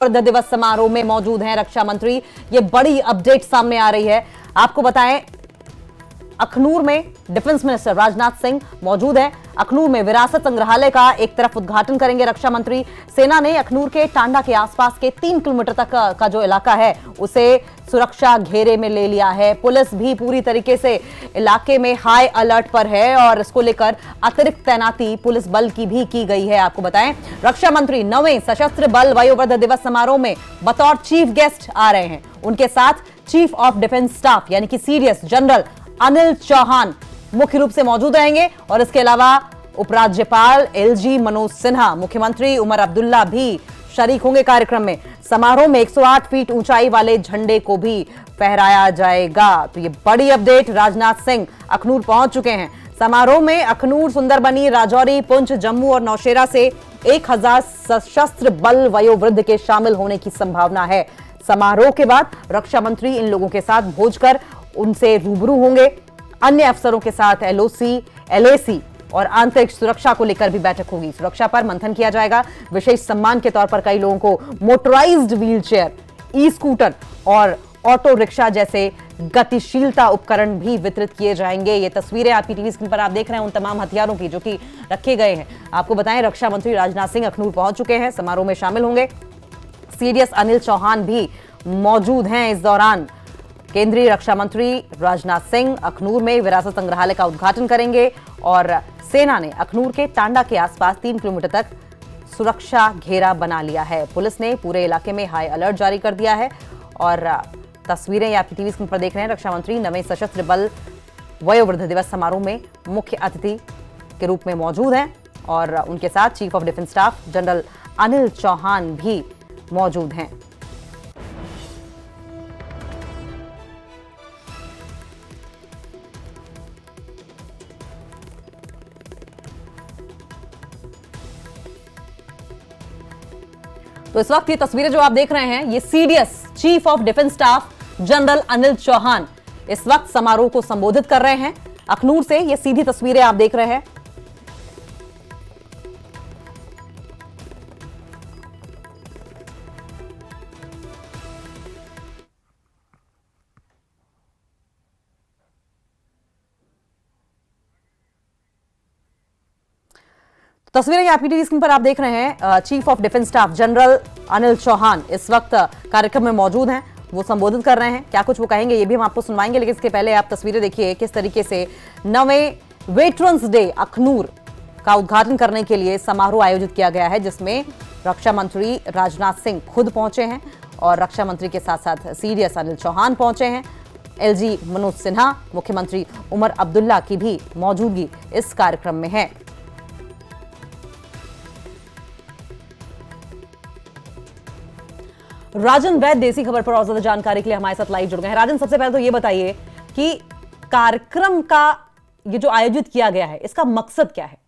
गणतंत्र दिवस समारोह में मौजूद हैं रक्षा मंत्री। ये बड़ी अपडेट सामने आ रही है। आपको बताएं, अखनूर में डिफेंस मिनिस्टर राजनाथ सिंह मौजूद हैं। अखनूर में विरासत संग्रहालय का एक तरफ उद्घाटन करेंगे रक्षा मंत्री। सेना ने अखनूर के टांडा के आसपास के 3 किलोमीटर तक का जो इलाका है उसे सुरक्षा घेरे में ले लिया है। पुलिस भी पूरी तरीके से इलाके में हाई अलर्ट पर है और इसको लेकर अतिरिक्त तैनाती पुलिस बल की भी की गई है। आपको बताएं, रक्षा मंत्री 9वें सशस्त्र बल वयोवृद्ध दिवस समारोह में बतौर चीफ गेस्ट आ रहे हैं। उनके साथ चीफ ऑफ डिफेंस स्टाफ यानी कि सीडीएस जनरल अनिल चौहान मुख्य रूप से मौजूद रहेंगे और इसके अलावा उपराज्यपाल एलजी मनोज सिन्हा, मुख्यमंत्री उमर अब्दुल्ला भी शरीक होंगे कार्यक्रम में। समारोह में 108 फीट ऊंचाई वाले झंडे को भी फहराया जाएगा। तो ये बड़ी अपडेट, राजनाथ सिंह अखनूर पहुंच चुके हैं। समारोह में अखनूर, सुंदरबनी, राजौरी, पुंछ, जम्मू और नौशेरा से 1000 सशस्त्र बल वयोवृद्ध के शामिल होने की संभावना है। समारोह के बाद रक्षा मंत्री इन लोगों के साथ भोज कर उनसे रूबरू होंगे। अन्य अफसरों के साथ एलओसी, एलएसी और आंतरिक सुरक्षा को लेकर भी बैठक होगी। सुरक्षा पर मंथन किया जाएगा। विशेष सम्मान के तौर पर कई लोगों को मोटराइज्ड व्हीलचेयर, ई स्कूटर और ऑटो रिक्शा जैसे गतिशीलता उपकरण भी वितरित किए जाएंगे। ये तस्वीरें आपकी टीवी स्क्रीन पर आप देख रहे हैं उन तमाम हथियारों की जो कि रखे गए हैं। आपको बताएं, रक्षा मंत्री राजनाथ सिंह अखनूर पहुंच चुके हैं, समारोह में शामिल होंगे। सीडीएस अनिल चौहान भी मौजूद हैं इस दौरान। केंद्रीय रक्षा मंत्री राजनाथ सिंह अखनूर में विरासत संग्रहालय का उद्घाटन करेंगे और सेना ने अखनूर के टांडा के आसपास 3 किलोमीटर तक सुरक्षा घेरा बना लिया है। पुलिस ने पूरे इलाके में हाई अलर्ट जारी कर दिया है और तस्वीरें आपकी टीवी स्क्रीन पर देख रहे हैं। रक्षा मंत्री 9वें सशस्त्र बल वयोवृद्ध दिवस समारोह में मुख्य अतिथि के रूप में मौजूद हैं और उनके साथ chief of defence staff general Anil Chauhan भी मौजूद हैं। तो इस वक्त ये तस्वीरें जो आप देख रहे हैं, ये CDS chief of defence staff general Anil Chauhan इस वक्त समारोह को संबोधित कर रहे हैं। अखनूर से ये सीधी तस्वीरें आप देख रहे हैं। तस्वीरें आपकी टीवी स्क्रीन पर आप देख रहे हैं। Chief of defence staff general Anil Chauhan इस वक्त कार्यक्रम में मौजूद हैं, वो संबोधित कर रहे हैं। क्या कुछ वो कहेंगे ये भी हम आपको सुनवाएंगे, लेकिन इसके पहले आप तस्वीरें देखिए किस तरीके से 9वें वेटरन्स डे अखनूर का उद्घाटन करने के लिए समारोह आयोजित किया गया है, जिसमें रक्षा मंत्री राजनाथ सिंह खुद पहुंचे हैं और रक्षा मंत्री के साथ साथ सीडीएस अनिल चौहान पहुंचे हैं। एलजी मनोज सिन्हा, मुख्यमंत्री उमर अब्दुल्ला की भी मौजूदगी इस कार्यक्रम में है। राजन वैद देसी खबर पर और ज्यादा जानकारी के लिए हमारे साथ लाइव जुड़ गए हैं। राजन, सबसे पहले तो ये बताइए कि कार्यक्रम का ये जो आयोजित किया गया है, इसका मकसद क्या है?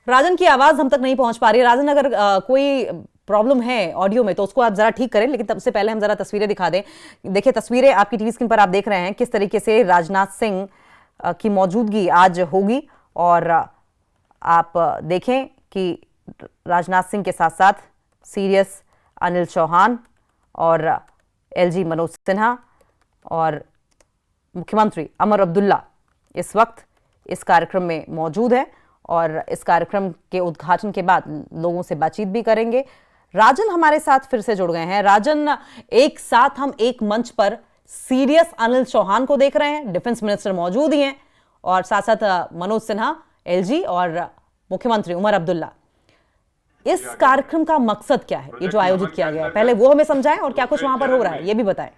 राजन की आवाज हम तक नहीं पहुंच पा रही है। राजन, अगर कोई प्रॉब्लम है ऑडियो में तो उसको आप जरा ठीक करें, लेकिन तब से पहले हम जरा तस्वीरें दिखा दें। देखिए, तस्वीरें आपकी टीवी स्क्रीन पर आप देख रहे हैं किस तरीके से राजनाथ सिंह की मौजूदगी आज होगी और आप देखें कि राजनाथ सिंह के साथ साथ सीडीएस अनिल चौहान और एलजी मनोज सिन्हा और मुख्यमंत्री उमर अब्दुल्ला इस वक्त इस कार्यक्रम में मौजूद है और इस कार्यक्रम के उद्घाटन के बाद लोगों से बातचीत भी करेंगे। राजन हमारे साथ फिर से जुड़ गए हैं। राजन, एक साथ हम एक मंच पर सीडीएस अनिल चौहान को देख रहे हैं, डिफेंस मिनिस्टर मौजूद ही हैं और साथ साथ मनोज सिन्हा, एलजी और मुख्यमंत्री उमर अब्दुल्ला। इस कार्यक्रम का मकसद क्या है, ये जो आयोजित किया गया है, पहले वो हमें समझाएं और क्या कुछ वहां पर हो रहा है ये भी बताएं।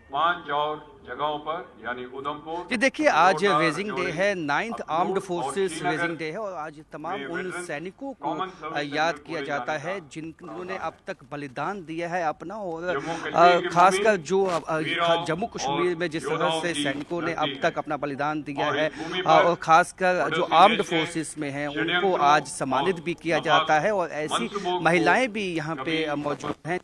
जगहों पर यानी उधमपुर। जी देखिए, आज रेजिंग डे है, 9th armed forces raising day है और आज तमाम उन सैनिकों को याद किया जाता है जिन्होंने अब तक बलिदान दिया है अपना, और खासकर जो जम्मू कश्मीर में जिस तरह से सैनिकों ने अब तक अपना बलिदान दिया है और खासकर जो आर्म्ड फोर्सेस में हैं उनको आज सम्मानित भी किया जाता है और ऐसी महिलाएं भी यहाँ पे मौजूद हैं।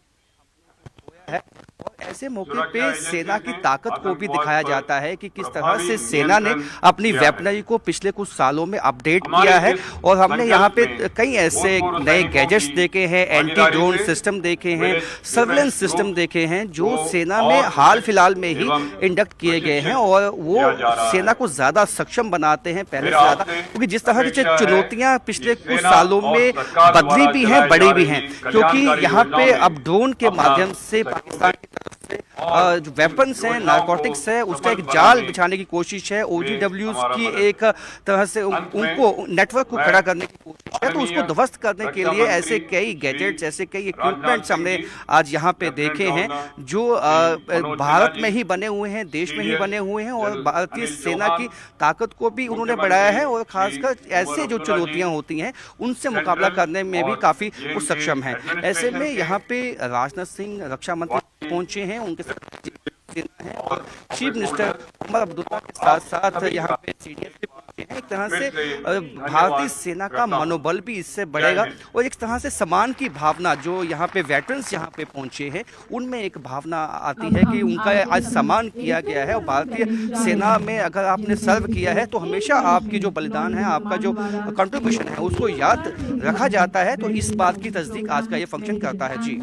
और ऐसे मौके पे सेना की ताकत को भी दिखाया जाता है कि किस तरह से सेना ने अपनी वेपनरी को पिछले कुछ सालों में अपडेट किया है। और हमने यहाँ पे कई ऐसे नए गैजेट्स देखे हैं, एंटी ड्रोन सिस्टम देखे हैं, सर्वेलेंस सिस्टम देखे हैं जो सेना में हाल फिलहाल में ही इंडक्ट किए गए हैं और वो सेना को ज्यादा सक्षम बनाते हैं पहले से ज्यादा, क्योंकि जिस तरह की चुनौतियां पिछले कुछ सालों में बदली भी हैं, बड़ी भी हैं, क्योंकि यहाँ पे अब ड्रोन के माध्यम से पाकिस्तान की तरफ से जो वेपन्स हैं, नारकोटिक्स है, उसका एक जाल बिछाने की कोशिश है, OGWs की एक तरह से उनको नेटवर्क को खड़ा करने की कोशिश है। तो उसको ध्वस्त करने के लिए ऐसे कई गैजेट्स, ऐसे कई इक्विपमेंट्स हमने आज यहाँ पे देखे हैं जो भारत में ही बने हुए हैं, देश में ही बने हुए हैं और भारतीय सेना की ताकत को भी उन्होंने बढ़ाया है और खासकर ऐसे जो चुनौतियां होती हैं उनसे मुकाबला करने में भी काफी सक्षम है। ऐसे में यहाँ पे राजनाथ सिंह रक्षा मंत्री पहुंचे हैं, उनके साथ है और चीफ मिनिस्टर उमर अब्दुल्ला के साथ साथ यहाँ पे सीडीएस पे पहुंचे हैं। एक तरह से भारतीय सेना का मनोबल भी इससे बढ़ेगा और एक तरह से सम्मान की भावना जो यहाँ पे वेटरन्स यहाँ पे पहुंचे हैं उनमें एक भावना आती है कि उनका आज सम्मान किया गया है। और भारतीय सेना में अगर आपने सर्व किया है तो हमेशा आपकी जो बलिदान है, आपका जो कंट्रीब्यूशन है उसको याद रखा जाता है। तो इस बात की तस्दीक आज का ये फंक्शन करता है। जी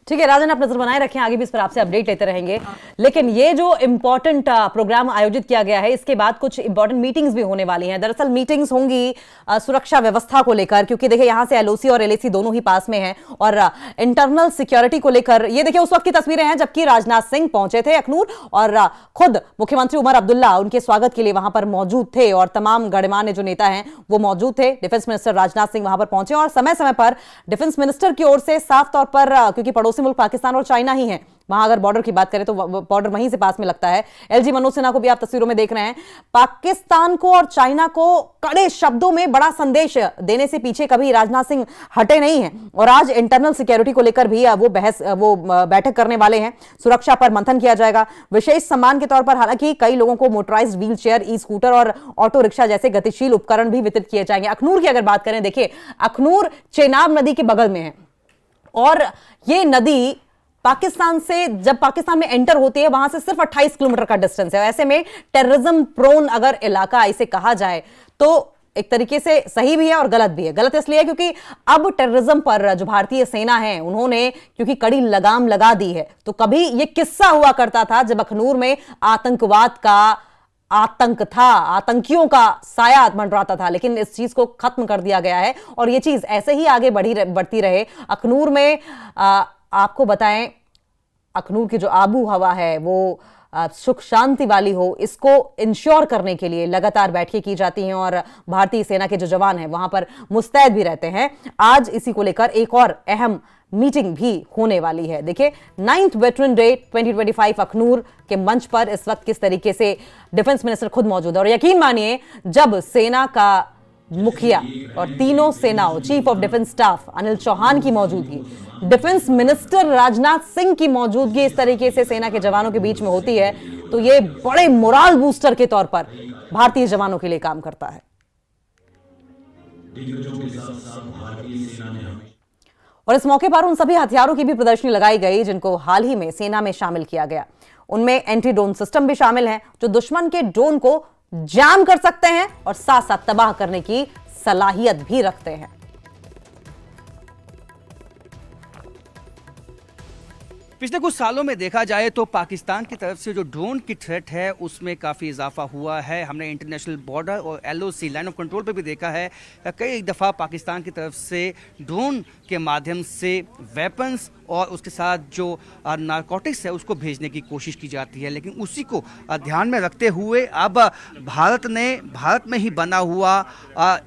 ठीक है राजन, आप नजर बनाए रखें, आगे भी इस पर आपसे अपडेट लेते रहेंगे। लेकिन ये जो इंपॉर्टेंट प्रोग्राम आयोजित किया गया है इसके बाद कुछ इंपॉर्टेंट मीटिंग्स भी होने वाली हैं। दरअसल मीटिंग्स होंगी सुरक्षा व्यवस्था को लेकर, क्योंकि देखिए यहां से LOC और LAC दोनों ही पास में हैं और इंटरनल सिक्योरिटी को लेकर ये देखिए उस वक्त की तस्वीरें हैं जबकि राजनाथ सिंह पहुंचे थे अखनूर और खुद मुख्यमंत्री उमर अब्दुल्ला उनके स्वागत के लिए वहां पर मौजूद थे और तमाम गणमान्य जो नेता हैं वो मौजूद थे। डिफेंस मिनिस्टर राजनाथ सिंह वहां पर पहुंचे और समय समय पर डिफेंस मिनिस्टर की ओर से साफ तौर पर, क्योंकि पड़ोसी मुल्क पाकिस्तान और चाइना ही है, वहां अगर बॉर्डर की बात करें तो बॉर्डर वहीं से पास में लगता है। LG मनोज सिन्हा को भी आप तस्वीरों में देख रहे हैं। पाकिस्तान को और चाइना को कड़े शब्दों में बड़ा संदेश देने से पीछे कभी राजनाथ सिंह हटे नहीं हैं और आज इंटरनल सिक्योरिटी को लेकर भी वो बैठक करने वाले हैं। सुरक्षा पर मंथन किया जाएगा विशेष सम्मान के तौर पर। हालांकि कई लोगों को मोटराइज्ड व्हील चेयर, ई-स्कूटर और ऑटो रिक्शा जैसे गतिशील उपकरण भी वितरित किए जाएंगे। अखनूर की अगर बात करें, देखिए अखनूर चेनाब नदी के बगल में है और ये नदी पाकिस्तान से जब पाकिस्तान में एंटर होती है वहां से सिर्फ 28 किलोमीटर का डिस्टेंस है। ऐसे में टेररिज्म प्रोन अगर इलाका इसे कहा जाए तो एक तरीके से सही भी है और गलत भी है। गलत इसलिए क्योंकि अब टेररिज्म पर जो भारतीय सेना है उन्होंने क्योंकि कड़ी लगाम लगा दी है। तो कभी यह किस्सा हुआ करता था जब अखनूर में आतंकवाद का आतंक था, आतंकियों का साया मंडराता था, लेकिन इस चीज को खत्म कर दिया गया है और यह चीज ऐसे ही आगे बढ़ती रहे। अखनूर में आपको बताएं, अखनूर की जो आबू हवा है वो सुख शांति वाली हो, इसको इंश्योर करने के लिए लगातार बैठकें की जाती हैं और भारतीय सेना के जो जवान हैं वहां पर मुस्तैद भी रहते हैं। आज इसी को लेकर एक और अहम मीटिंग भी होने वाली है। देखिए 9th वेटरन डे 2025 अखनूर के मंच पर इस वक्त किस तरीके से डिफेंस मिनिस्टर खुद मौजूद है और यकीन मानिए जब सेना का मुखिया और तीनों सेनाओं, chief of defence staff Anil Chauhan की मौजूदगी, डिफेंस मिनिस्टर राजनाथ सिंह की मौजूदगी इस तरीके से सेना के जवानों के बीच में होती है तो ये बड़े मोराल बूस्टर के तौर पर भारतीय जवानों के लिए काम करता है। और इस मौके पर उन सभी हथियारों की भी प्रदर्शनी लगाई गई जिनको हाल ही में सेना में शामिल किया गया। उनमें एंटी ड्रोन सिस्टम भी शामिल हैं जो दुश्मन के ड्रोन को जाम कर सकते हैं और साथ साथ तबाह करने की सलाहियत भी रखते हैं। पिछले कुछ सालों में देखा जाए तो पाकिस्तान की तरफ से जो ड्रोन की थ्रेट है उसमें काफ़ी इजाफा हुआ है। हमने इंटरनेशनल बॉर्डर और LOC लाइन ऑफ कंट्रोल पे भी देखा है कई दफ़ा पाकिस्तान की तरफ से ड्रोन के माध्यम से वेपन्स और उसके साथ जो नारकोटिक्स है उसको भेजने की कोशिश की जाती है। लेकिन उसी को ध्यान में रखते हुए अब भारत में ही बना हुआ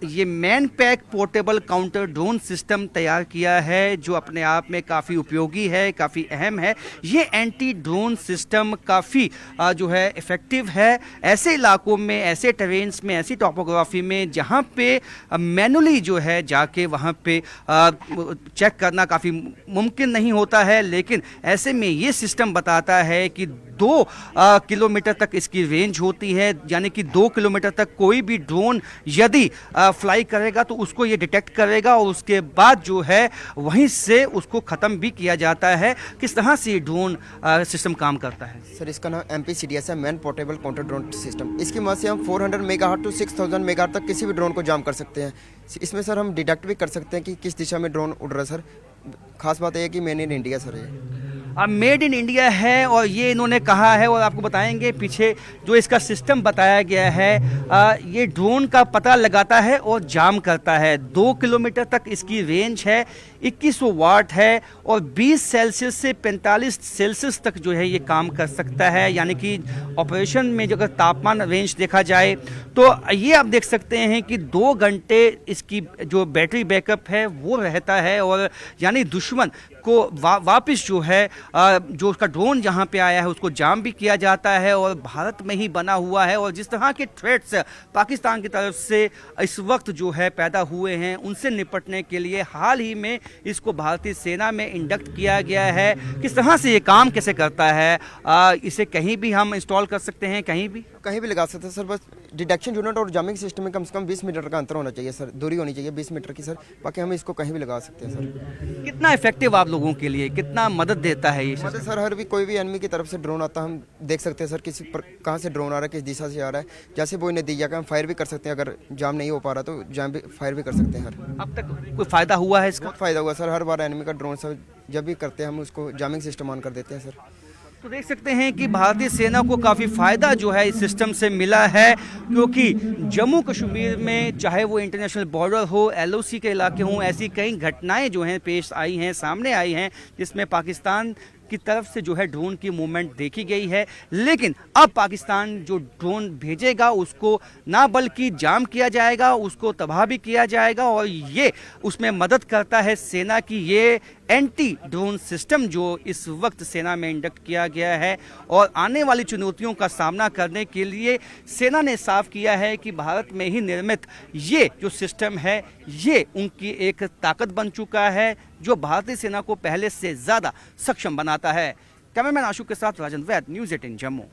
ये man pack portable counter drone system तैयार किया है जो अपने आप में काफ़ी उपयोगी है, काफ़ी अहम है। ये एंटी ड्रोन सिस्टम काफ़ी जो है इफ़ेक्टिव है ऐसे इलाकों में, ऐसे टेरेन्स में, ऐसी टोपोग्राफी में जहाँ पे मैनुअली जो है जाके वहाँ पे चेक करना काफ़ी मुमकिन नहीं नहीं होता है, लेकिन ऐसे में ये सिस्टम बताता है कि 2 किलोमीटर तक इसकी रेंज होती है, यानी कि 2 किलोमीटर तक कोई भी ड्रोन यदि फ्लाई करेगा तो उसको ये डिटेक्ट करेगा और उसके बाद जो है वहीं से उसको ख़त्म भी किया जाता है। किस तरह से ये ड्रोन सिस्टम काम करता है? सर इसका नाम MPCDS है, man portable counter drone system. इसकी मदद से हम 400 मेगाहर्ट्ज टू 6000 मेगाहर्ट्ज तक किसी भी ड्रोन को जाम कर सकते हैं। इसमें सर हम डिटेक्ट भी कर सकते हैं कि किस दिशा में ड्रोन उड़ रहा है सर। खास बात यह है कि मेड इन इंडिया सर ये। अब मेड इन इंडिया है और ये इन्होंने कहा है, और आपको बताएंगे पीछे जो इसका सिस्टम बताया गया है, ये ड्रोन का पता लगाता है और जाम करता है। 2 किलोमीटर तक इसकी रेंज है, 2100 वाट है और 20 सेल्सियस से 45 सेल्सियस तक जो है ये काम कर सकता है। यानी कि ऑपरेशन में जो अगर तापमान रेंज देखा जाए तो ये आप देख सकते हैं कि 2 घंटे इसकी जो बैटरी बैकअप है वो रहता है, और यानी दुश्मन को वापस जो है जो उसका ड्रोन जहां पे आया है उसको जाम भी किया जाता है, और भारत में ही बना हुआ है। और जिस तरह के थ्रेट्स पाकिस्तान की तरफ से इस वक्त जो है पैदा हुए हैं उनसे निपटने के लिए हाल ही में इसको भारतीय सेना में इंडक्ट किया गया है। किस तरह से ये काम कैसे करता है, इसे कहीं भी हम इंस्टॉल कर सकते हैं, कहीं भी लगा सकते हैं सर। बस डिटेक्शन यूनिट और जामिंग सिस्टम में कम से कम 20 मीटर का अंतर होना चाहिए सर, दूरी होनी चाहिए 20 मीटर की सर। बाकी हम इसको कहीं भी लगा सकते हैं सर। कितना इफेक्टिव आप लोगों के लिए, कितना मदद देता है ये? मदद सर हर भी कोई भी एनिमी की तरफ से ड्रोन आता हम देख सकते हैं सर, किसी पर कहाँ से ड्रोन आ रहा है, किस दिशा से आ रहा है। जैसे वो नतीजा का हम फायर भी कर सकते हैं, अगर जाम नहीं हो पा रहा तो जाम भी फायर भी कर सकते हैं सर। अब तक कोई फायदा हुआ है इसका? बहुत फायदा हुआ सर। हर बार एनिमी का ड्रोन सर जब भी करते हैं हम उसको जामिंग सिस्टम ऑन कर देते हैं सर। तो देख सकते हैं कि भारतीय सेना को काफ़ी फ़ायदा जो है इस सिस्टम से मिला है, क्योंकि जम्मू कश्मीर में चाहे वो इंटरनेशनल बॉर्डर हो, LOC के इलाके हों, ऐसी कई घटनाएं जो हैं पेश आई हैं, सामने आई हैं, जिसमें पाकिस्तान की तरफ से जो है ड्रोन की मूवमेंट देखी गई है। लेकिन अब पाकिस्तान जो ड्रोन भेजेगा उसको ना बल्कि जाम किया जाएगा, उसको तबाह भी किया जाएगा, और ये उसमें मदद करता है सेना की। ये एंटी ड्रोन सिस्टम जो इस वक्त सेना में इंडक्ट किया गया है, और आने वाली चुनौतियों का सामना करने के लिए सेना ने साफ किया है कि भारत में ही निर्मित ये जो सिस्टम है ये उनकी एक ताकत बन चुका है, जो भारतीय सेना को पहले से ज़्यादा सक्षम बनाता है। कैमरामैन आशु के साथ राजन वैद, न्यूज़ 18 जम्मू।